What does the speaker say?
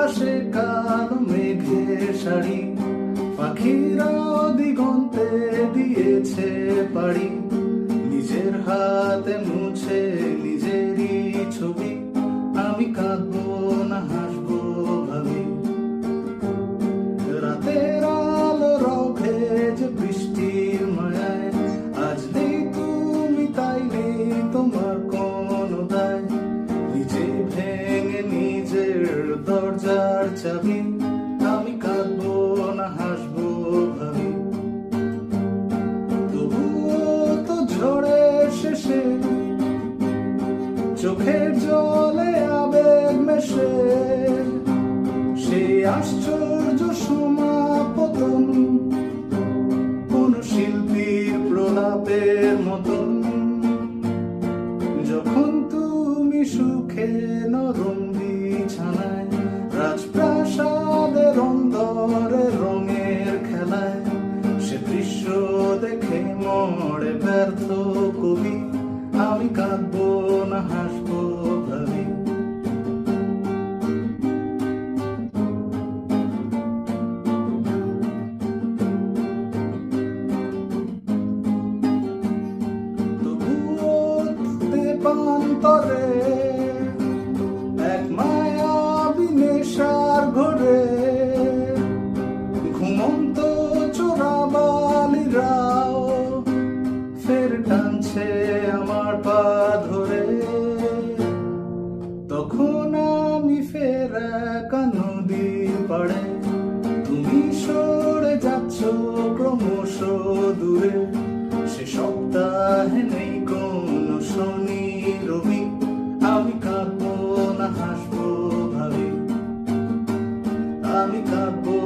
আকাশে কালো মেঘের শাড়ি, পাখিরা দিগন্তে দিয়েছে পাড়ি, নিজের হাতে মুছে নিজেরই ছবি। আমি কাঁদবো না হাসবো ভাবি, রাতের আলো রঘে যে বৃষ্টির মায়ায়, আজ নেই তুমি তাই নেই তোমার কোনো দায়, নিজে ভেঙে নিজের দরজার চাবি। আমি কাঁদবো না হাসবো ভাবি, তবুও তো ঝড়ের শেষে চোখের জলে আবেগ মেশে, সেই আশ্চর্য সমাপতন কোন শিল্পীর প্রলাপের মতন। যখন তুমি সুখে নরম বিছানায়, রাজপ্রাসাদের অন্দরের রঙের খেলায়, সে দৃশ্য দেখে মরে ব্যর্থ কবি। আমি কাঁদবো না হাসবো ভাবি, তবুও তেপান্তরে এক মায়াবী নেশার ঘরে, ঘুমন্ত চোরাবালিরাও ফের টানছে আমার পা ধরে। তখন আমি ফের একা নদীর পাড়ে, তুমি সরে যাচ্ছ ক্রমশ দূরে, সে সপ্তাহে নেই কোনো শনি রবি। আমি কাঁদবো না হাসবো ভাবি, আমি কাঁদবো